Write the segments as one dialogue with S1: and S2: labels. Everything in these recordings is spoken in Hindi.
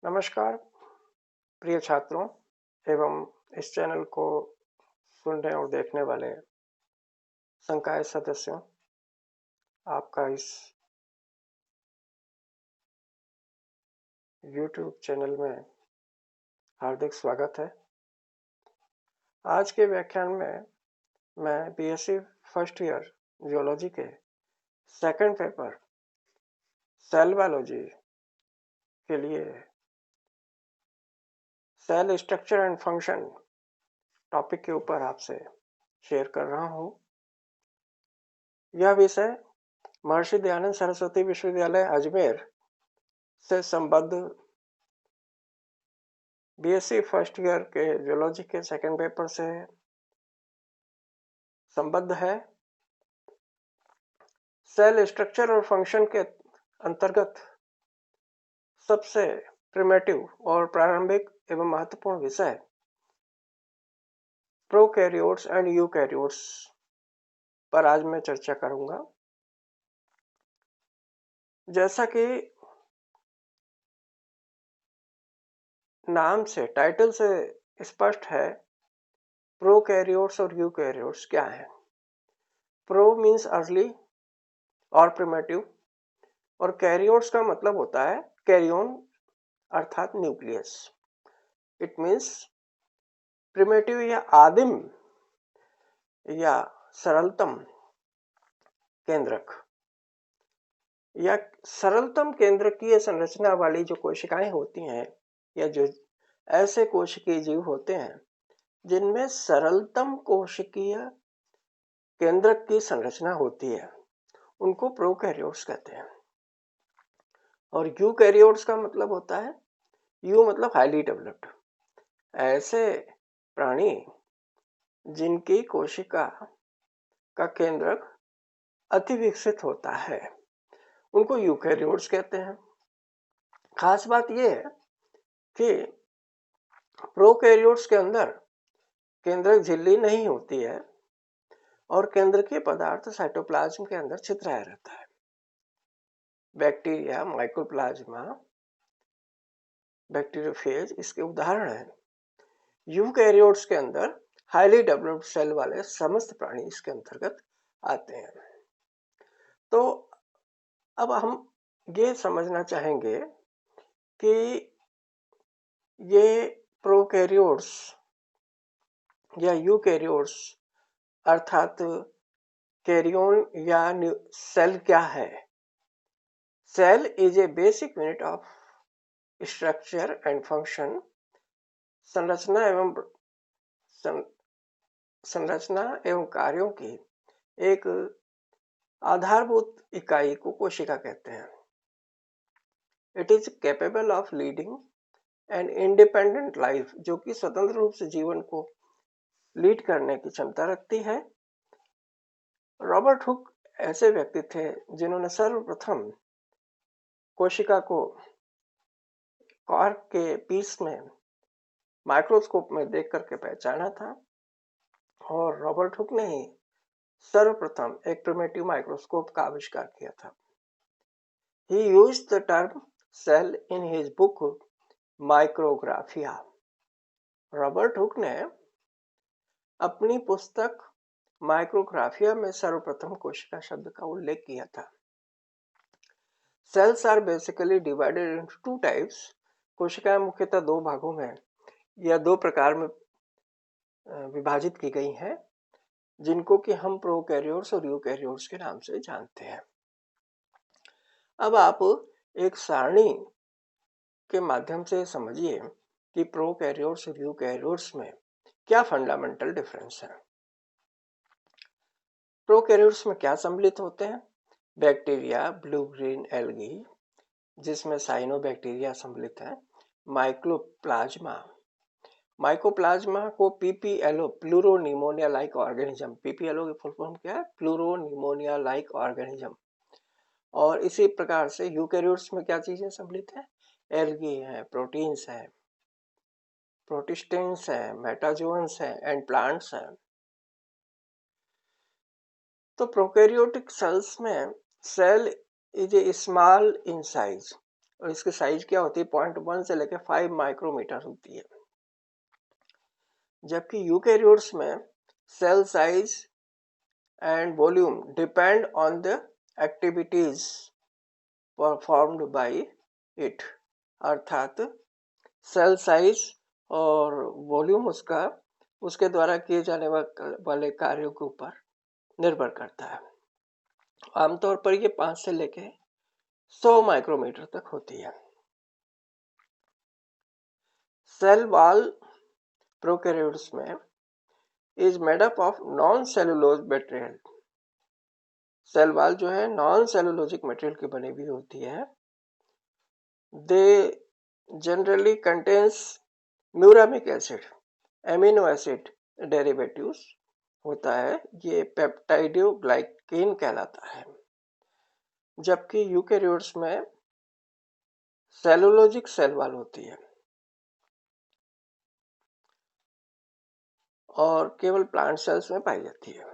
S1: नमस्कार प्रिय छात्रों एवं इस चैनल को सुनने और देखने वाले संकाय सदस्यों, आपका इस YouTube चैनल में हार्दिक स्वागत है। आज के व्याख्यान में मैं बीएससी फर्स्ट ईयर जियोलॉजी के सेकंड पेपर सेल बायोलॉजी के लिए cell structure and function topic के ऊपर आपसे शेयर कर रहा हूँ। यह विषय महर्षि दयानंद सरस्वती विश्वविद्यालय अजमेर से संबद्ध बीएससी फर्स्ट ईयर के जियोलॉजी के सेकंड पेपर से संबद्ध है। सेल स्ट्रक्चर और फंक्शन के अंतर्गत सबसे प्रिमिटिव और प्रारंभिक एवं महत्वपूर्ण विषय प्रोकैरियोट्स एंड यूकैरियोट्स पर आज मैं चर्चा करूंगा। जैसा कि नाम से, टाइटल से स्पष्ट है, प्रोकैरियोट्स और यूकैरियोट्स क्या है। प्रो मीन्स अर्ली और प्रिमिटिव, और कैरियोट्स का मतलब होता है कैरियोन अर्थात न्यूक्लियस। इट मीन्स प्रिमिटिव या आदिम या सरलतम केंद्रक या सरलतम केंद्रकीय संरचना वाली जो कोशिकाएं होती हैं, या जो ऐसे कोशिकीय जीव होते हैं जिनमें सरलतम कोशिकीय केंद्रक की संरचना होती है, उनको प्रोकैरियोट्स कहते हैं। और यूकैरियोट्स का मतलब होता है, यू मतलब हाईली डेवलप्ड, ऐसे प्राणी जिनकी कोशिका का केंद्रक अति विकसित होता है, उनको यूकैरियोट्स कहते हैं। खास बात यह है कि प्रोकैरियोट्स के अंदर केंद्रक झिल्ली नहीं होती है और केंद्रकीय पदार्थ साइटोप्लाज्म के अंदर छितराया रहता है। बैक्टीरिया, माइकोप्लाज्मा, बैक्टीरियोफेज इसके उदाहरण हैं। यूकैरियोट्स के अंदर हाईली डेवलप्ड सेल वाले समस्त प्राणी इसके अंतर्गत आते हैं। तो अब हम ये समझना चाहेंगे कि ये प्रोकैरियोट्स या यूकैरियोट्स अर्थात कैरियोन या सेल क्या है। Cell is a basic unit of structure and function. संरचना एवं कार्यों की एक आधारभूत इकाई को कोशिका कहते हैं। It is capable of leading an independent life, जो कि स्वतंत्र रूप से जीवन को लीड करने की क्षमता रखती है। रॉबर्ट हुक ऐसे व्यक्ति थे जिन्होंने सर्वप्रथम कोशिका को कॉर्क के पीस में माइक्रोस्कोप में देख करके पहचाना था, और रॉबर्ट हुक ने ही सर्वप्रथम एक प्रिमिटिव माइक्रोस्कोप का आविष्कार किया था। He used the term cell in his book Micrographia. Robert Hooke ने अपनी पुस्तक माइक्रोग्राफिया में सर्वप्रथम कोशिका शब्द का उल्लेख किया था। Cells are basically divided into two types. कोशिकाएं मुख्यतः दो भागों में या दो प्रकार में विभाजित की गई हैं, जिनको कि हम प्रोकैरियोट्स और यूकैरियोट्स के नाम से जानते हैं। अब आप एक सारणी के माध्यम से समझिए कि प्रोकैरियोट्स और यूकैरियोट्स में क्या फंडामेंटल डिफरेंस है। प्रोकैरियोट्स में क्या सम्मिलित होते हैं? बैक्टीरिया, ब्लू ग्रीन एल्गी जिसमें साइनोबैक्टीरिया सम्मिलित है, माइक्रोप्लाज्मा, माइकोप्लाज्मा को PPLO, pleuropneumonia like organism, PPLO की फुल फॉर्म क्या है? Pleuropneumonia like organism. और इसी प्रकार से यूकैरियोट्स में क्या चीजें सम्मिलित है? एल्गी है, प्रोटीन्स है, प्रोटिस्टेंस है, मेटाजोन्स है एंड प्लांट्स है। तो प्रोकैरियोटिक सेल्स में cell is a small in size, और इसकी साइज क्या होती है 0.1 से लेकर 5 माइक्रोमीटर होती है। जबकि यूकैरियोट्स में cell size and volume depend on the activities performed by it, अर्थात सेल साइज और वॉल्यूम उसके द्वारा किए जाने वाले कार्यों के ऊपर निर्भर करता है। आमतौर पर ये 5 से लेके 100 माइक्रोमीटर तक होती है। सेल वॉल प्रोकैरियोट्स में is made up of non cellulose material. Cell wall जो है नॉन सेलुलोजिक मटेरियल की बनी हुई होती है। They generally contains muramic acid, amino acid derivatives होता है, ये पेप्टाइडोग्लाइकेन कहलाता है। जबकि यूकैरियोट्स में सेलुलोजिक सेल वॉल होती है और केवल प्लांट सेल्स में पाई जाती है।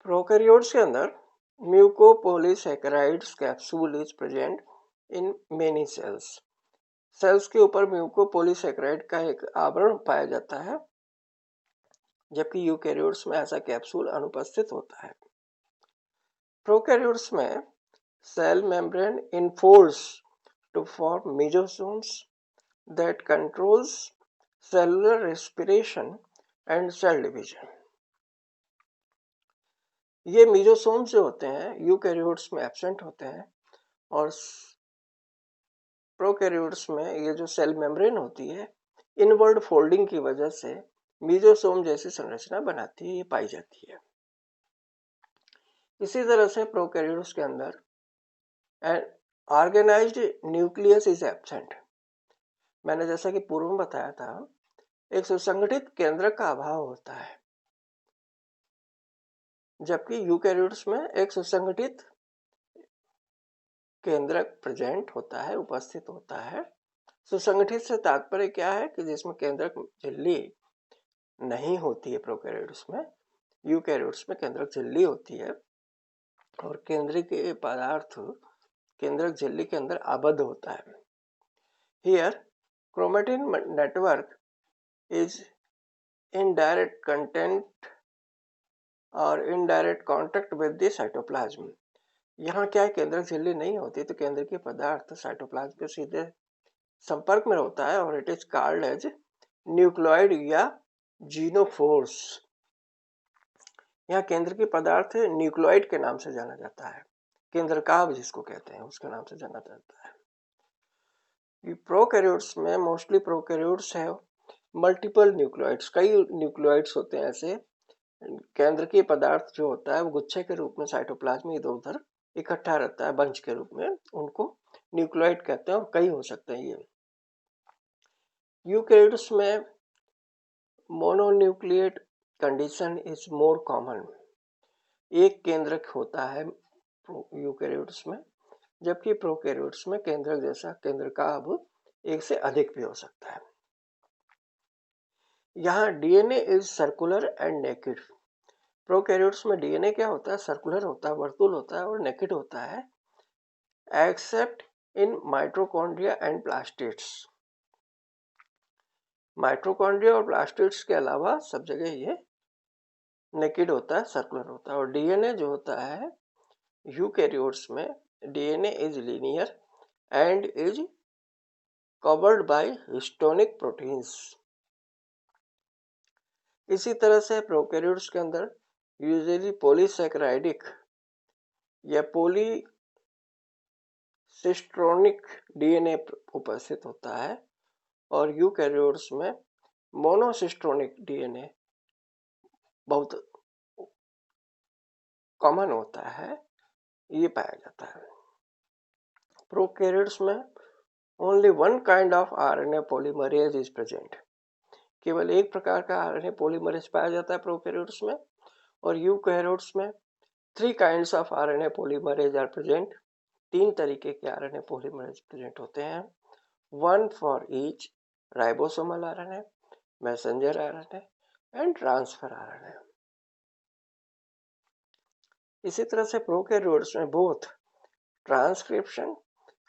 S1: प्रोकैरियोट्स के अंदर mucopolysaccharides capsule is present in many cells. Cells के ऊपर म्यूकोपॉलीसैकेराइड का एक आवरण पाया जाता है, जबकि यूकैरियोट्स में ऐसा कैप्सूल अनुपस्थित होता है। प्रोकैरियोट्स में cell membrane infolds to form mesosomes that controls cellular respiration and cell division. ये मेसोसोम्स जो होते हैं यूकैरियोट्स में एब्सेंट होते हैं और प्रोकैरियोट्स में ये जो सेल मेम्ब्रेन होती है इनवर्ड फोल्डिंग की वजह से मेसोसोम जैसी संरचना बनाती है, ये पाई जाती है। इसी तरह से प्रोकैरियोट्स के अंदर an organised nucleus is absent. मैंने जैसा कि पूर्व में बताया था, एक सुसंगठित केंद्रक का अभाव होता है, जबकि यूकैरियोट्स में एक सुसंगठित केंद्रक प्रेजेंट होता है, उपस्थित होता है। सुसंगठित से तात्पर्य क्या है कि जिसमें केंद्रक झिल्ली नहीं होती है प्रोकैरियोट्स में। यूकैरियोट्स में केंद्रक झिल्ली होती है और केंद्रीय पदार्थ केंद्रक झिल्ली के अंदर आबद्ध होता है। Here chromatin network is indirect content और indirect contact with the cytoplasm. यहाँ क्या है, केंद्रक झिल्ली नहीं होती तो केंद्र की पदार्थ साइटोप्लाज्म के सीधे संपर्क में होता है और it is called as nucleoid या जीनोफोर्स। यहाँ केंद्र की पदार्थ न्यूक्लियोइड के नाम से जाना जाता है, केंद्रकाभ जिसको कहते हैं उसके नाम से जाना जाता है। प्रोकैरियोट्स में मोस्टली प्रोकैरियोट्स है मल्टीपल न्यूक्लियोइड्स, कई न्यूक्लियोइड्स होते हैं ऐसे। केंद्र की पदार्थ जो होता है वो गुच्छे के रूप में साइटोप्लाज्म में इधर उधर इकट्ठा रहता है, बंच के रूप में, उनको न्यूक्लियोइड कहते हैं और कई हो सकते हैं ये। यूकैरियोट्स में मोनोन्यूक्लिएट कंडीशन इज मोर कॉमन। एक केंद्रक होता है यूकैरियोट्स में, जबकि प्रोकैरियोट्स में केंद्रक जैसा केंद्रकाभ एक से अधिक भी हो सकता है। यहाँ DNA is circular and naked. Prokaryotes में डीएनए क्या होता है, सर्कुलर होता है, वर्तुल होता है और नेकेड होता है, accept in mitochondria and plastids. Mitochondria और प्लास्टिड्स के अलावा सब जगह ये नेकेड होता है, सर्कुलर होता है। और डीएनए जो होता है यूकैरियोट्स में, DNA is linear and is covered by histrionic proteins. इसी तरह से प्रोकैरियोट्स के अंदर यूजुअली पॉलीसैकेराइडिक या पॉलीसिस्ट्रोनिक डीएनए उपस्थित होता है और यूकैरियोट्स में मोनोसिस्ट्रोनिक डीएनए बहुत कॉमन होता है, ये पाया जाता है। प्रोकैरियोट्स में only one kind of RNA polymerase is present. केवल एक प्रकार का आरएनए पॉलीमरेज पाया जाता है प्रोकैरियोट्स में। और यूकैरियोट्स में 3 kinds of RNA polymerase are present. 3 तरीके के आरएनए पॉलीमरेज प्रेजेंट होते हैं। One for each ribosomal RNA, messenger RNA and transfer RNA. इसी तरह से प्रोकैरियोट्स में both transcription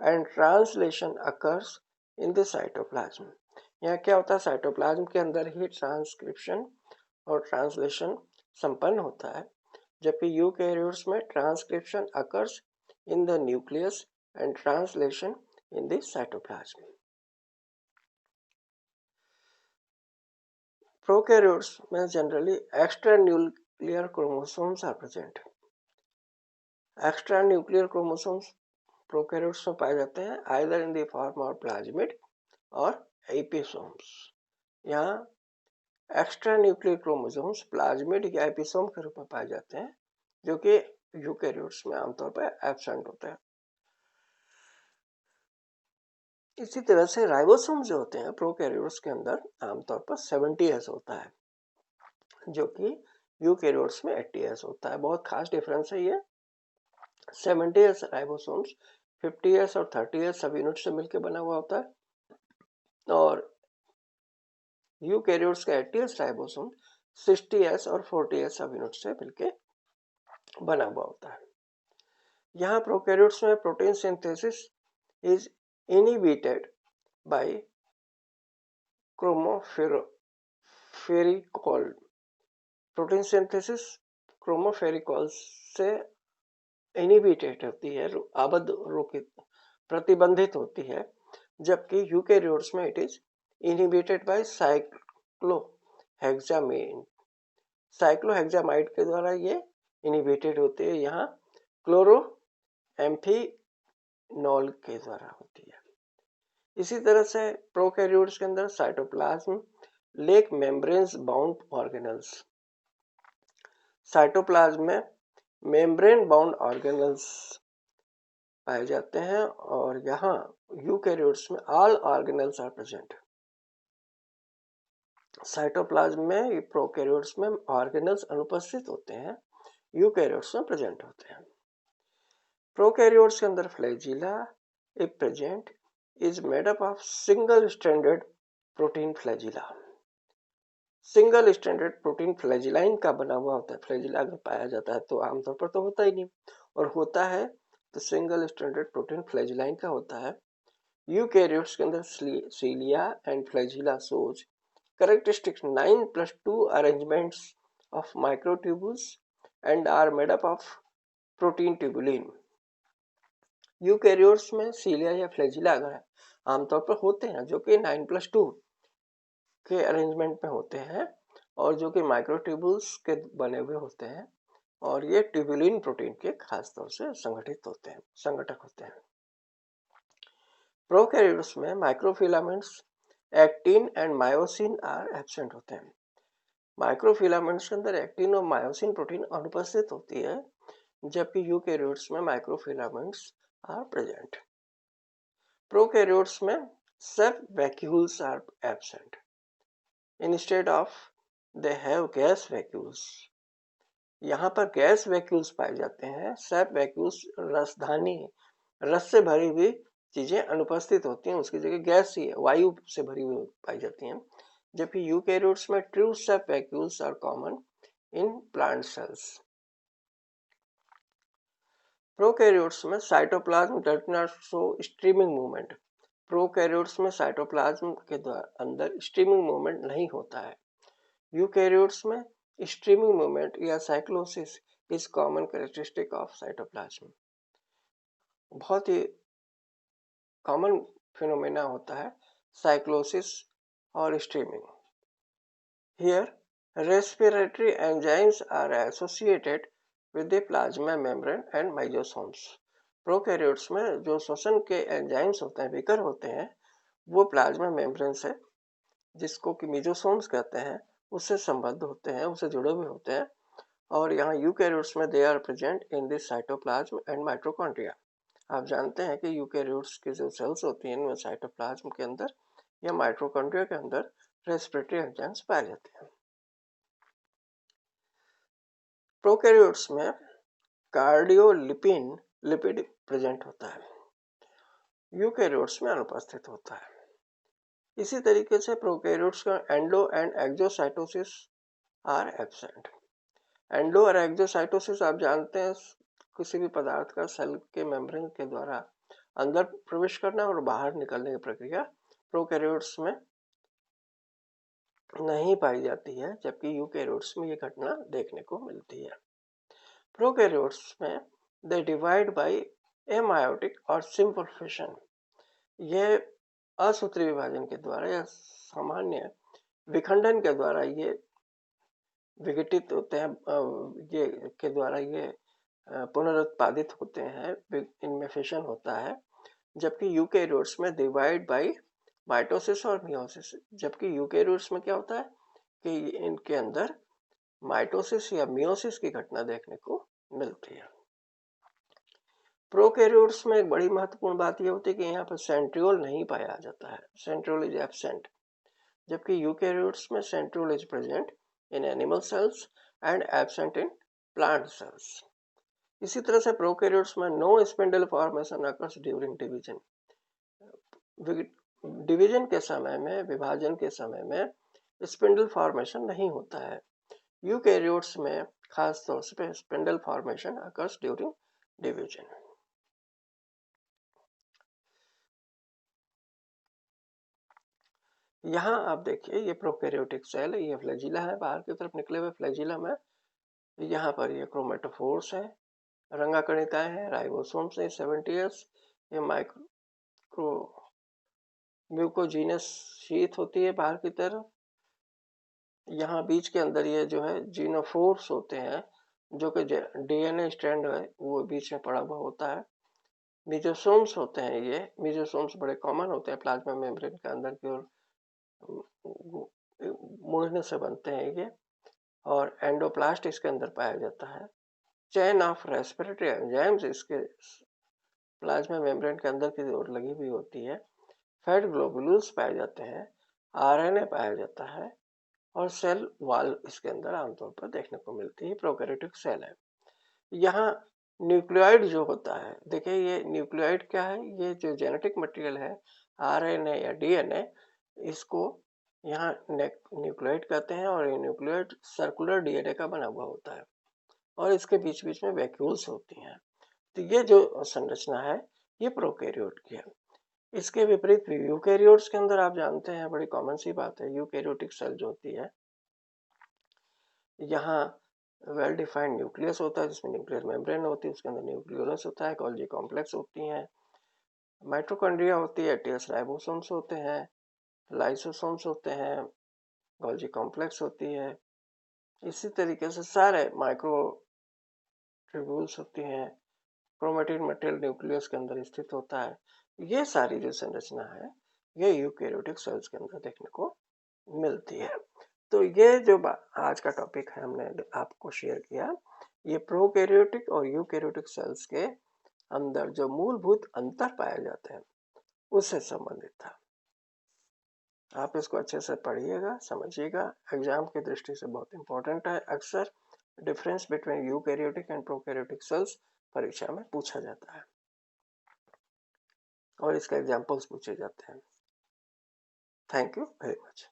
S1: and translation occurs in the cytoplasm. यहाँ क्या होता है, साइटोप्लाज्म के अंदर ही ट्रांसक्रिप्शन और ट्रांसलेशन संपन्न होता है, जबकि यूकैरियोट्स में transcription occurs in the nucleus and translation in the cytoplasm. Prokaryotes में generally extranuclear chromosomes are present. Extranuclear chromosomes prokaryotes में पाए जाते हैं either in the form of plasmid और episomes. यहाँ extranuclear chromosomes plasmid या episome के रूप में पाए जाते हैं, जो कि यूकैरियोट्स में आमतौर पर एब्सेंट होते हैं। इसी तरह से राइबोसोम जो होते हैं प्रोकैरियोट्स के अंदर आमतौर पर 70S होता है, जो कि यूकैरियोट्स में 80S होता है। बहुत खास डिफरेंस है ये। 70S राइबोसोम्स 50S और 30S सब यूनिट से मिलकर बना हुआ होता है, और यूकैरियोट्स का 80S राइबोसोम 60S और 40S सब यूनिट से मिलकर बना हुआ होता है। यहाँ प्रोकैरियोट्स में protein synthesis is inhibited by chromophoricol. Protein synthesis chloramphenicol से इनहिबिटेड होती है, आबद्ध रोकित प्रतिबंधित होती है, जबकि यूकैरियोट्स में it is inhibited by cycloheximide. Cycloheximide के द्वारा ये इनहिबिटेड होती है, यहाँ क्लोरोएम्फिनॉल के द्वारा होती है। इसी तरह से प्रोकैरियोट्स के अंदर cytoplasm lack membranes bound organelles. Cytoplasm में मेम्ब्रेन बाउंड ऑर्गेनल्स पाए जाते हैं, और यहाँ यूकैरियोट्स में all organelles are present. Cytoplasm में प्रोकैरियोट्स में ऑर्गेनल्स अनुपस्थित होते हैं, यूकैरियोट्स में प्रेजेंट होते हैं। प्रोकैरियोट्स के अंदर flagella if present is made up of single-stranded protein flagella. Single stranded protein flagellin का बना हुआ होता है। फ्लैजिला अगर पाया जाता है तो आमतौर पर तो होता ही नहीं, और होता है तो सिंगल-स्ट्रैंडेड प्रोटीन फ्लैजिलाइन का होता है। यूकैरियोट्स के अंदर cilia and flagella shows characteristics 9+2 arrangements of microtubules and are made up of protein tubulin. Eukaryotes में सीलिया या फ्लैजिला अगर आमतौर पर होते हैं, जो कि 9+2 के अरेंजमेंट में होते हैं, और जो कि माइक्रोट्यूबुल्स के बने हुए होते हैं, और ये ट्यूबुलिन प्रोटीन के खास तौर से संगठित होते हैं, संगठक होते हैं। प्रोकैरियोट्स में microfilaments actin and myosin are absent होते हैं। माइक्रोफिलामेंट्स के अंदर एक्टिन और मायोसिन प्रोटीन अनुपस्थित होती है, जबकि यूकैरियोट्स में माइक्रोफिलामेंट्स are present. Prokaryotes में सब vacuoles are absent. Instead of they have gas vacuoles. यहाँ पर गैस वैक्यूल्स पाए जाते हैं। सब वैक्यूल्स रसधानी, रस से भरी हुई चीजें अनुपस्थित होती हैं, उसकी जगह गैस ही वायु से भरी हुई पाई जाती हैं, जबकि यूकैरियोट्स में true sap vacuoles are common in plant cells. Prokaryotes में cytoplasm does not show streaming movement. Prokaryotes में साइटोप्लाज्म के अंदर स्ट्रीमिंग मूवमेंट नहीं होता है। यूकैरियोट्स में स्ट्रीमिंग मूवमेंट या cyclosis is common characteristic of cytoplasm. बहुत ही कॉमन फिनोमेना होता है साइक्लोसिस और streaming. Here respiratory enzymes are associated with the plasma membrane and mysosomes. Prokaryotes में जो श्वसन के एंजाइम्स होते हैं, विकर होते हैं, वो प्लाज्मा मेम्ब्रेन से, जिसको कि मेसोसोम्स कहते हैं, उससे संबद्ध होते हैं, उससे जुड़े हुए होते हैं, और यहाँ यूकैरियोट्स में they are present in this cytoplasm and mitochondria. आप जानते हैं कि यूकैरियोट्स की जो सेल्स होती हैं, उनमें साइटोप्लाज्म के अंदर या माइटोकॉन्ड्रिया के अंदर रेस्पिरेटरी एंजाइम्स पाए जाते हैं। प्रोकैरियोट्स में कार्डियोलिपिड प्रेजेंट होता है, यूकैरियोट्स में अनुपस्थित होता है। इसी तरीके से प्रोकैरियोट्स का endo and exocytosis are absent. Endo और एक्सोसाइटोसिस आप जानते हैं किसी भी पदार्थ का सेल के मेम्ब्रेन के द्वारा अंदर प्रवेश करना और बाहर निकलने की प्रक्रिया प्रोकैरियोट्स में नहीं पाई जाती है, जबकि यूकैरियोट्स में ये घटना देखने को मिलती है। प्रोकैरियोट्स में दे डिवाइड बाय एमायोटिक और सिंपल फिशन। ये असूत्री विभाजन के द्वारा या सामान्य विखंडन के द्वारा ये विघटित होते हैं, ये के द्वारा ये पुनरुत्पादित होते हैं, इनमें फिशन होता है। जबकि यूकैरियोट्स में डिवाइड बाय माइटोसिस और मियोसिस। जबकि यूकैरियोट्स में क्या होता है कि इनके अंदर माइटोसिस या मियोसिस की घटना देखने को मिलती है। प्रोकैरियोट्स में एक बड़ी महत्वपूर्ण बात यह होती है कि यहाँ पर सेंट्रियोल नहीं पाया जाता है, सेंट्रियोल इज एब्सेंट। जबकि यूकैरियोट्स में centriole is present in animal cells and absent in plant cells. इसी तरह से प्रोकैरियोट्स में no spindle formation occurs during division. Division के समय में, विभाजन के समय में स्पिंडल फॉर्मेशन नहीं होता है। यूकैरियोट्स में खास तौर से spindle formation occurs during division. यहाँ आप देखिए ये प्रोकैरियोटिक सेल है, ये फ्लैजिला है, बाहर की तरफ निकले हुए फ्लैजिला में यहाँ पर ये क्रोमेटोफोर्स है, रंगाकणिकाएं हैं, राइबोसोम्स हैं 70s, ये माइक्रो म्यूकोजीनस शीथ होती है बाहर की तरफ। यहाँ बीच के अंदर ये जो है जीनोफोर्स होते हैं, जो कि डीएनए स्ट्रैंड है वो बीच में पड़ा हुआ होता है। मिजोसोम्स होते हैं, ये मिजोसोम्स बड़े कॉमन होते हैं प्लाज्मा मेम्ब्रेन के अंदर की ओर मुड़ने से बनते हैं ये, और एंडोप्लास्ट इसके अंदर पाया जाता है। चेन ऑफ रेस्पिरेटरी एंजाइम्स इसके प्लाज्मा मेम्ब्रेन के अंदर की ओर लगी हुई होती है। फैट ग्लोबुलस पाए जाते हैं, आरएनए पाया जाता है, और सेल वॉल इसके अंदर आमतौर पर देखने को मिलती है। प्रोकैरियोटिक सेल है। यहाँ न्यूक्लियोइड जो होता है, देखिए ये न्यूक्लियोइड क्या है, ये जो जेनेटिक मटेरियल है आरएनए या डीएनए, इसको यहाँ न्यूक्लियोइड कहते हैं, और ये न्यूक्लियोइड सर्कुलर डीएनए का बना हुआ होता है, और इसके बीच बीच में वैक्यूल्स होती हैं। तो ये जो संरचना है ये प्रोकैरियोट की है। इसके विपरीत यूकैरियोट्स के अंदर आप जानते हैं, बड़ी कॉमन सी बात है, यूकैरियोटिक सेल जो होती है यहाँ वेल डिफाइंड न्यूक्लियस होता है, जिसमें न्यूक्लियर मेम्ब्रेन होती है, उसके अंदर न्यूक्लियोलस होता है, गोल्गी कॉम्प्लेक्स होती हैं, माइटोकॉन्ड्रिया होती है, टीएस राइबोसोम्स होते हैं, लाइसोसोम्स होते हैं, गोल्गी कॉम्प्लेक्स होती है। इसी तरीके से सारे माइक्रो ट्यूब्यूल्स होती हैं, क्रोमेटिन मटेरियल न्यूक्लियस के अंदर स्थित होता है। ये सारी जो संरचना है ये यूकैरियोटिक सेल्स के अंदर देखने को मिलती है। तो ये जो आज का टॉपिक है हमने आपको शेयर किया, ये प्रोकैरियोटिक और यूकैरियोटिक सेल्स के अंदर जो मूलभूत अंतर पाए जाते हैं उससे संबंधित था। आप इसको अच्छे से पढ़िएगा, समझिएगा, एग्जाम की दृष्टि से बहुत इंपॉर्टेंट है। अक्सर difference between eukaryotic and prokaryotic cells परीक्षा में पूछा जाता है और इसके एग्जाम्पल्स पूछे जाते हैं। Thank you very much.